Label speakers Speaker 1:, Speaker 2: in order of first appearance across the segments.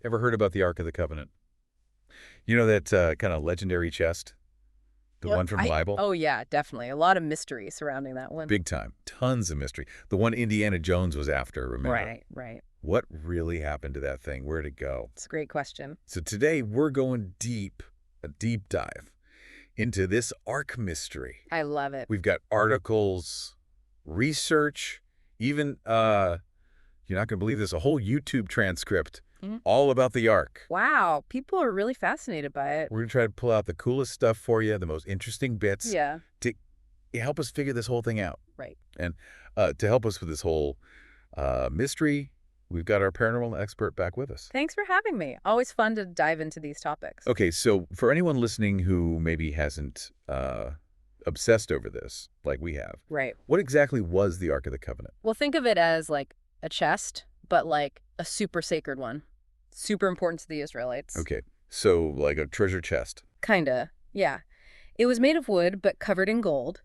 Speaker 1: Ever heard about the Ark of the Covenant? You know that kind of legendary chest? The
Speaker 2: Yep.
Speaker 1: one from the Bible?
Speaker 2: Oh yeah, definitely. A lot of mystery surrounding that one.
Speaker 1: Big time. Tons of mystery. The one Indiana Jones was after, remember?
Speaker 2: Right, right.
Speaker 1: What really happened to that thing? Where'd it go?
Speaker 2: It's a great question.
Speaker 1: So today we're going deep, a deep dive into this Ark mystery.
Speaker 2: I love it.
Speaker 1: We've got articles, research, even, you're not going to believe this, a whole YouTube transcript
Speaker 2: Mhm.
Speaker 1: all about the Ark.
Speaker 2: Wow, people are really fascinated by it.
Speaker 1: We're going to try to pull out the coolest stuff for you, the most interesting bits
Speaker 2: Yeah,
Speaker 1: to help us figure this whole thing out.
Speaker 2: right.
Speaker 1: And to help us with this whole mystery, we've got our paranormal expert back with us.
Speaker 2: Thanks for having me. Always fun to dive into these topics.
Speaker 1: Okay, so for anyone listening who maybe hasn't obsessed over this like we have,
Speaker 2: Right.
Speaker 1: what exactly was the Ark of the Covenant?
Speaker 2: Well, think of it as like a chest, but like a super sacred one. Super important to the Israelites.
Speaker 1: Okay, so like a treasure chest.
Speaker 2: Kinda, yeah. It was made of wood, but covered in gold,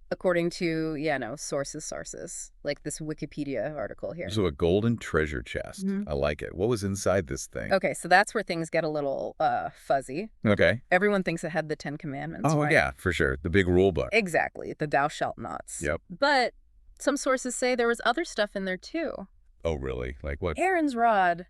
Speaker 2: according to, sources, like this Wikipedia article here.
Speaker 1: So a golden treasure chest.
Speaker 2: Mhm.
Speaker 1: I like it. What was inside this thing?
Speaker 2: Okay, so that's where things get a little fuzzy.
Speaker 1: Okay.
Speaker 2: Everyone thinks it had the 10 Commandments,
Speaker 1: Oh,
Speaker 2: right?
Speaker 1: yeah, for sure. The big rule book.
Speaker 2: Exactly, the thou shalt nots.
Speaker 1: Yep.
Speaker 2: But some sources say there was other stuff in there too.
Speaker 1: Oh, really? Like what?
Speaker 2: Aaron's rod,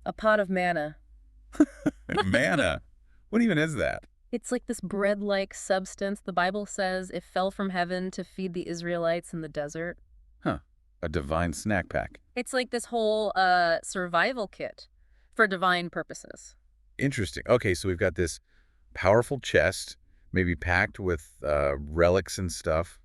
Speaker 2: a pot of manna.
Speaker 1: Manna. What even is that?
Speaker 2: It's like this bread-like substance. The Bible says it fell from heaven to feed the Israelites in the desert.
Speaker 1: Huh. A divine snack pack.
Speaker 2: It's like this whole survival kit for divine purposes.
Speaker 1: Interesting. Okay, so we've got this powerful chest, maybe packed with relics and stuff.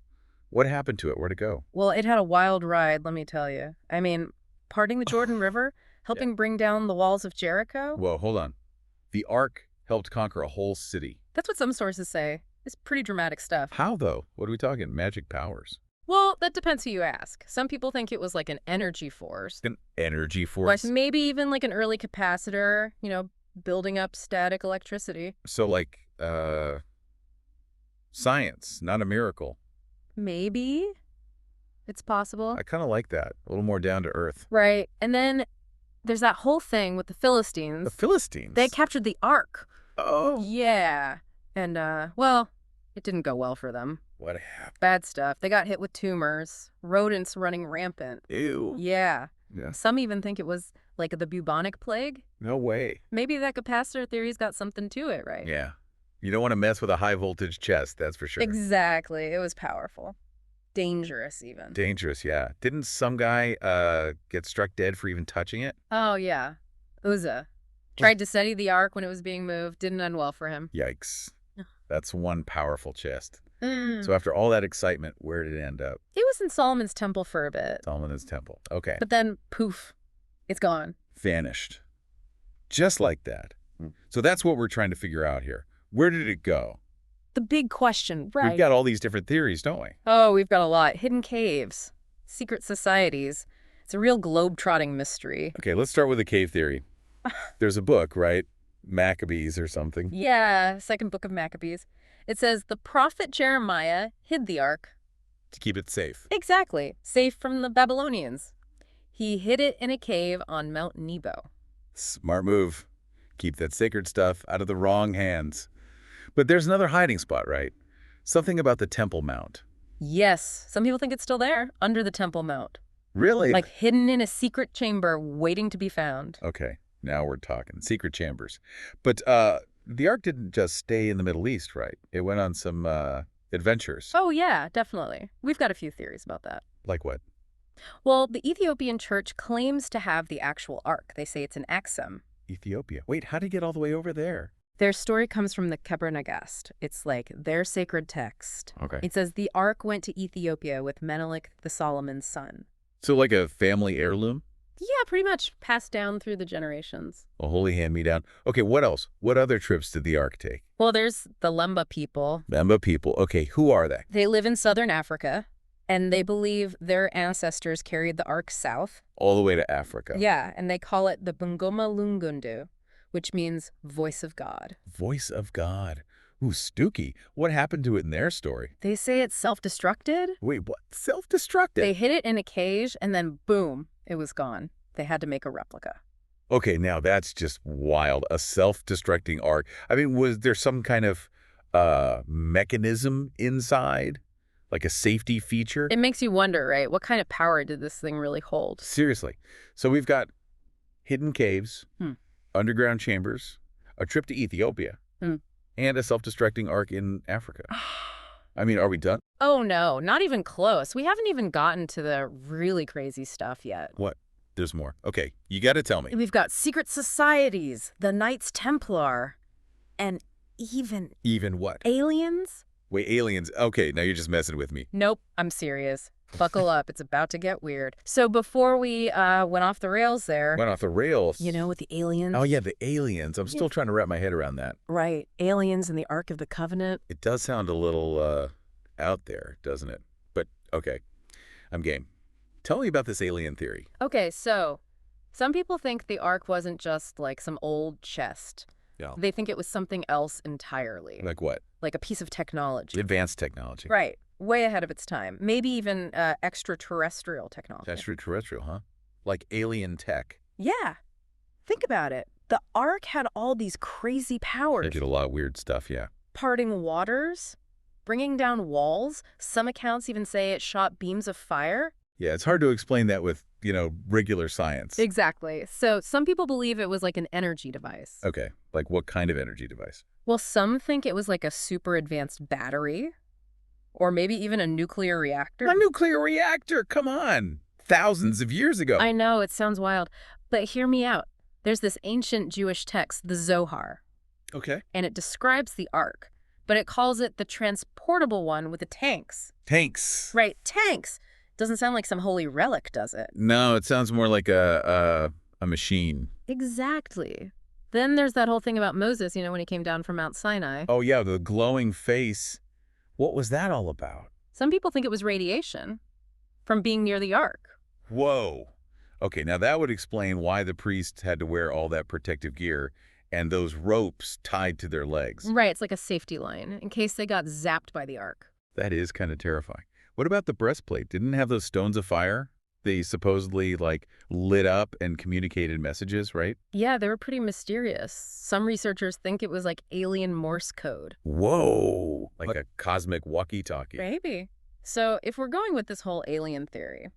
Speaker 1: What happened to it? Where'd it go?
Speaker 2: Well, it had a wild ride, let me tell you. I mean, parting the Jordan River, helping bring down the walls of Jericho.
Speaker 1: Whoa, hold on. The Ark helped conquer a whole city.
Speaker 2: That's what some sources say. It's pretty dramatic stuff.
Speaker 1: How, though? What are we talking? Magic powers?
Speaker 2: Well, that depends who you ask. Some people think it was like an energy force.
Speaker 1: An energy
Speaker 2: Or
Speaker 1: force?
Speaker 2: maybe even like an early capacitor, building up static electricity.
Speaker 1: So, like, science, not a miracle.
Speaker 2: Maybe. It's possible.
Speaker 1: I kind of like that. A little more down to earth.
Speaker 2: Right. And then there's that whole thing with the
Speaker 1: The
Speaker 2: Philistines.
Speaker 1: Philistines?
Speaker 2: They captured the Ark.
Speaker 1: Oh.
Speaker 2: Yeah. And, well, it didn't go well for them.
Speaker 1: What happened?
Speaker 2: Bad stuff. They got hit with tumors, rodents running rampant.
Speaker 1: Ew.
Speaker 2: Yeah.
Speaker 1: Yeah.
Speaker 2: Some even think it was like the bubonic plague.
Speaker 1: No way.
Speaker 2: Maybe that capacitor theory's got something to it, right?
Speaker 1: Yeah. You don't want to mess with a high voltage chest, that's for sure.
Speaker 2: Exactly. It was powerful. Dangerous, even.
Speaker 1: Dangerous, yeah. Didn't some guy get struck dead for even touching it?
Speaker 2: Oh, yeah. Uzzah. Tried to steady the Ark when it was being moved. Didn't end well for him.
Speaker 1: Yikes.
Speaker 2: Ugh.
Speaker 1: That's one powerful chest.
Speaker 2: It
Speaker 1: So after all that excitement, where did it end up?
Speaker 2: was in Solomon's temple for a bit.
Speaker 1: Solomon's temple. Okay.
Speaker 2: But then, poof, it's gone.
Speaker 1: Vanished. Just like that. So that's what we're trying to figure out here. Where did it go?
Speaker 2: The big question, right?
Speaker 1: We've got all these different theories, don't we?
Speaker 2: Oh, we've got a lot. Hidden caves, secret societies. It's a real globe-trotting mystery.
Speaker 1: Okay, let's start with the cave theory. There's a book, right? Maccabees or something.
Speaker 2: Yeah, second book of Maccabees. It says the prophet Jeremiah hid the Ark.
Speaker 1: To keep it safe.
Speaker 2: Exactly. Safe from the Babylonians. He hid it in a cave on Mount Nebo.
Speaker 1: Smart move. Keep that sacred stuff out of the wrong hands. But there's another hiding spot, right? Something about the Temple Mount.
Speaker 2: Yes, some people think it's still there, under the Temple Mount.
Speaker 1: Really?
Speaker 2: Like hidden in a secret chamber waiting to be found.
Speaker 1: Okay, now we're talking. Secret chambers. But the Ark didn't just stay in the Middle East, right? It went on some adventures.
Speaker 2: Oh, yeah, definitely. We've got a few theories about that.
Speaker 1: Like what?
Speaker 2: Well, the Ethiopian church claims to have the actual Ark. They say it's an Axum.
Speaker 1: Ethiopia. Wait, how did it get all the way over there?
Speaker 2: Their story comes from the Kebra Nagast. It's like their sacred text.
Speaker 1: Okay.
Speaker 2: It says the Ark went to Ethiopia with Menelik, the Solomon's son.
Speaker 1: So like a family heirloom?
Speaker 2: Yeah, pretty much passed down through the generations.
Speaker 1: A holy hand-me-down. Okay, what else? What other trips did the Ark take?
Speaker 2: Well, there's the Lemba people.
Speaker 1: Bamba people. Okay, who are they?
Speaker 2: They live in southern Africa, and they believe their ancestors carried the Ark south.
Speaker 1: All the way to Africa.
Speaker 2: Yeah, and they call it the Bungoma Lungundu, which means voice of God.
Speaker 1: Voice of God. Ooh, Stooky. What happened to it in their story?
Speaker 2: They say it's self-destructed.
Speaker 1: Wait, what? Self-destructed?
Speaker 2: They hid it in a cage, and then boom, it was gone. They had to make a replica.
Speaker 1: Okay, now that's just wild. A self-destructing arc. I mean, was there some kind of mechanism inside? Like a safety feature?
Speaker 2: It makes you wonder, right? What kind of power did this thing really hold?
Speaker 1: Seriously. So we've got hidden caves,
Speaker 2: Hmm.
Speaker 1: underground chambers, a trip to Ethiopia,
Speaker 2: Hmm.
Speaker 1: and a self-destructing arc in Africa. I mean, are we done?
Speaker 2: Oh, no, not even close. We haven't even gotten to the really crazy stuff yet.
Speaker 1: What? There's more. Okay, you got to tell me.
Speaker 2: We've got secret societies, the Knights Templar, and even
Speaker 1: Even what?
Speaker 2: aliens?
Speaker 1: Wait, aliens. Okay, now you're just messing with me.
Speaker 2: Nope, I'm serious. Buckle up, it's about to get weird. So before we went off the rails there,
Speaker 1: Went off the rails.
Speaker 2: you know, with the aliens.
Speaker 1: Oh, yeah, the aliens. I'm still trying to wrap my head around that.
Speaker 2: Right, aliens and the Ark of the Covenant.
Speaker 1: It does sound a little out there, doesn't it? But okay, I'm game. Tell me about this alien theory.
Speaker 2: Okay, so some people think the Ark wasn't just like some old chest.
Speaker 1: Yeah.
Speaker 2: They think it was something else entirely,
Speaker 1: Like what?
Speaker 2: like a piece of technology.
Speaker 1: Advanced technology.
Speaker 2: Right, way ahead of its time. Maybe even extraterrestrial technology.
Speaker 1: Extraterrestrial, huh? Like alien tech.
Speaker 2: Yeah, think about it. The Ark had all these crazy powers.
Speaker 1: They did a lot of weird stuff, yeah.
Speaker 2: Parting waters, bringing down walls. Some accounts even say it shot beams of fire.
Speaker 1: Yeah, it's hard to explain that with, regular science.
Speaker 2: Exactly. So some people believe it was like an energy device.
Speaker 1: Okay, like what kind of energy device?
Speaker 2: Well, some think it was like a super advanced battery, or maybe even a nuclear reactor.
Speaker 1: A nuclear reactor, come on! Thousands of years ago.
Speaker 2: I know, it sounds wild, but hear me out. There's this ancient Jewish text, the Zohar,
Speaker 1: Okay.
Speaker 2: and it describes the Ark, but it calls it the transportable one with the tanks.
Speaker 1: Tanks.
Speaker 2: Right, tanks! Doesn't sound like some holy relic, does it?
Speaker 1: No, it sounds more like a machine.
Speaker 2: Exactly. Then there's that whole thing about Moses, when he came down from Mount Sinai.
Speaker 1: Oh, yeah, the glowing face. What was that all about?
Speaker 2: Some people think it was radiation from being near the Ark.
Speaker 1: Whoa. Okay, now that would explain why the priests had to wear all that protective gear and those ropes tied to their legs.
Speaker 2: Right, it's like a safety line in case they got zapped by the Ark.
Speaker 1: That is kind of terrifying. What about the breastplate? Didn't it have those stones of fire? They supposedly, lit up and communicated messages, right?
Speaker 2: Yeah, they were pretty mysterious. Some researchers think it was like alien Morse code.
Speaker 1: Whoa! Like a cosmic walkie-talkie.
Speaker 2: Maybe. So if we're going with this whole alien theory,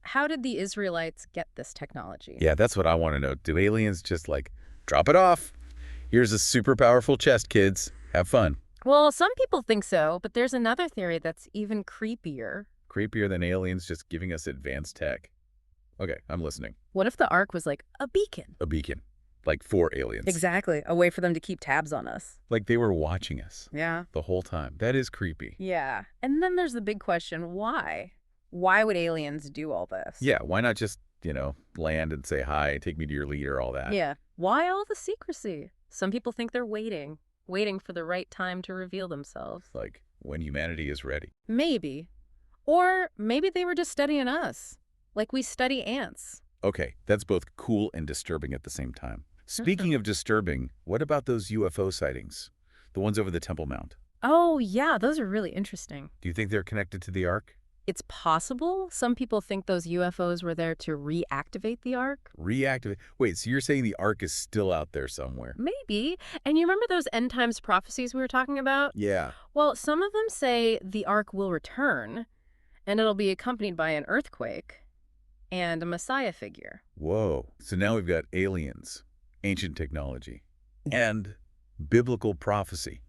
Speaker 2: how did the Israelites get this technology?
Speaker 1: Yeah, that's what I want to know. Do aliens just, drop it off? Here's a super powerful chest, kids. Have fun.
Speaker 2: Well, some people think so, but there's another theory that's even creepier.
Speaker 1: Creepier than aliens just giving us advanced tech. Okay, I'm listening.
Speaker 2: What if the Ark was like a beacon?
Speaker 1: A beacon. Like for aliens.
Speaker 2: Exactly. A way for them to keep tabs on us.
Speaker 1: Like they were watching us
Speaker 2: Yeah.
Speaker 1: the whole time. That is creepy.
Speaker 2: Yeah. And then there's the big question, why? Why would aliens do all this?
Speaker 1: Yeah, why not just, land and say hi, take me to your leader, all that?
Speaker 2: Yeah. Why all the secrecy? Some people think they're waiting for the right time to reveal themselves.
Speaker 1: Like when humanity is ready.
Speaker 2: Maybe. Or maybe they were just studying us, like we study ants.
Speaker 1: Okay, that's both cool and disturbing at the same time. Speaking of disturbing, what about those UFO sightings? The ones over the Temple Mount.
Speaker 2: Oh, yeah, those are really interesting.
Speaker 1: Do you think they're connected to the Ark?
Speaker 2: It's possible. Some people think those UFOs were there to reactivate the Ark.
Speaker 1: Reactivate? Wait, so you're saying the Ark is still out there somewhere?
Speaker 2: Maybe. And you remember those end times prophecies we were talking about?
Speaker 1: Yeah.
Speaker 2: Well, some of them say the Ark will return, and it'll be accompanied by an earthquake and a Messiah figure.
Speaker 1: Whoa. So now we've got aliens, ancient technology, and biblical prophecy.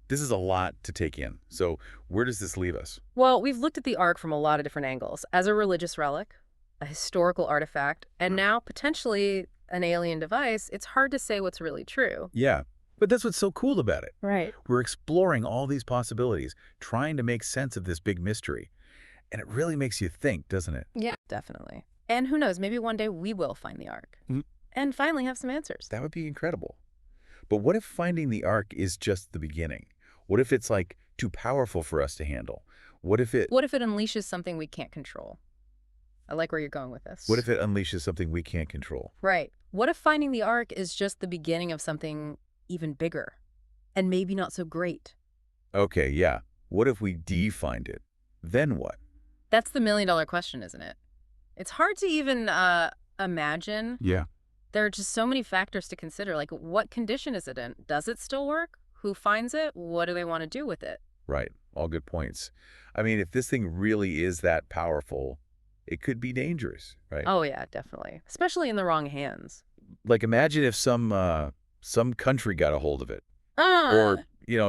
Speaker 1: This is a lot to take in. So where does this leave us?
Speaker 2: Well, we've looked at the Ark from a lot of different angles. As a religious relic, a historical artifact, and now potentially an alien device, it's hard to say what's really true.
Speaker 1: Yeah, but that's what's so cool about it.
Speaker 2: Right.
Speaker 1: We're exploring all these possibilities, trying to make sense of this big mystery. And it really makes you think, doesn't it?
Speaker 2: Yeah, definitely. And who knows, maybe one day we will find the Ark and finally have some answers.
Speaker 1: That would be incredible. But what if finding the Ark is just the beginning? What if it's too powerful for us to handle? What if it
Speaker 2: unleashes something we can't control? I like where you're going with this.
Speaker 1: What if it unleashes something we can't control?
Speaker 2: Right. What if finding the Ark is just the beginning of something even bigger and maybe not so great?
Speaker 1: Okay, yeah. What if we de-find it? Then what?
Speaker 2: That's the million-dollar question, isn't it? It's hard to even imagine.
Speaker 1: Yeah.
Speaker 2: There are just so many factors to consider. Like, what condition is it in? Does it still work? Who finds it? What do they want to do with it?
Speaker 1: Right. All good points. I mean, if this thing really is that powerful, it could be dangerous, right?
Speaker 2: Oh, yeah, definitely. Especially in the wrong hands.
Speaker 1: Like imagine if some country got a hold of it,
Speaker 2: Ah,
Speaker 1: or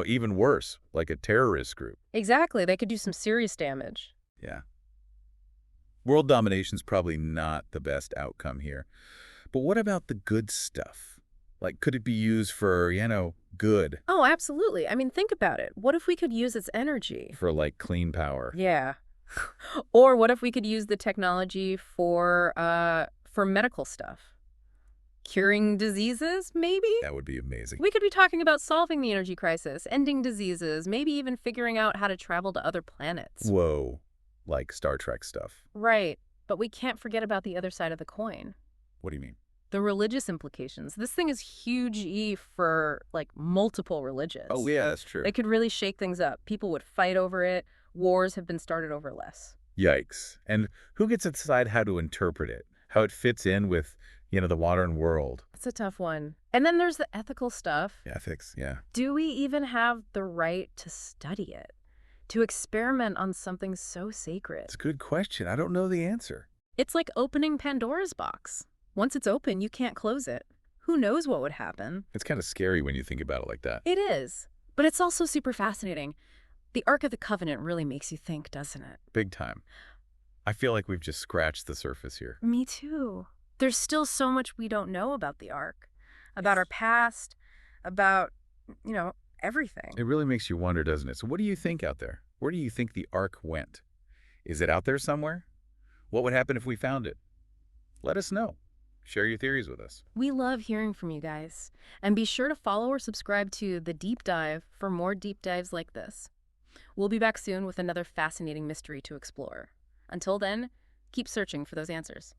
Speaker 1: even worse, like a terrorist group.
Speaker 2: exactly. They could do some serious damage.
Speaker 1: Yeah. World domination's probably not the best outcome here. But what about the good stuff? Like, could it be used for, good,
Speaker 2: Oh, absolutely. I mean, think about it. What if we could use its energy?
Speaker 1: for like clean power?
Speaker 2: Yeah. Or what if we could use the technology for medical stuff? Curing diseases, maybe?
Speaker 1: That would be amazing.
Speaker 2: We could be talking about solving the energy crisis, ending diseases, maybe even figuring out how to travel to other planets.
Speaker 1: Whoa. Like Star Trek stuff.
Speaker 2: Right. But we can't forget about the other side of the coin.
Speaker 1: What do you mean?
Speaker 2: The religious implications. This thing is huge E for, like, multiple
Speaker 1: Oh,
Speaker 2: religions.
Speaker 1: yeah, that's true.
Speaker 2: It could really shake things up. People would fight over it. Wars have been started over less.
Speaker 1: Yikes. And who gets to decide how to interpret it? How it fits in with, the modern world?
Speaker 2: It's a tough one. And then there's the ethical stuff.
Speaker 1: Ethics, yeah.
Speaker 2: Do we even have the right to study it? To experiment on something so sacred?
Speaker 1: It's a good question. I don't know the answer.
Speaker 2: It's like opening Pandora's box. Once it's open, you can't close it. Who knows what would happen?
Speaker 1: It's kind of scary when you think about it like that.
Speaker 2: It is. But it's also super fascinating. The Ark of the Covenant really makes you think, doesn't it?
Speaker 1: Big time. I feel like we've just scratched the surface here.
Speaker 2: Me too. There's still so much we don't know about the Ark, about our past, about, everything.
Speaker 1: It really makes you wonder, doesn't it? So what do you think out there? Where do you think the Ark went? Is it out there somewhere? What would happen if we found it? Let us know. Share your theories with us.
Speaker 2: We love hearing from you guys. And be sure to follow or subscribe to The Deep Dive for more deep dives like this. We'll be back soon with another fascinating mystery to explore. Until then, keep searching for those answers.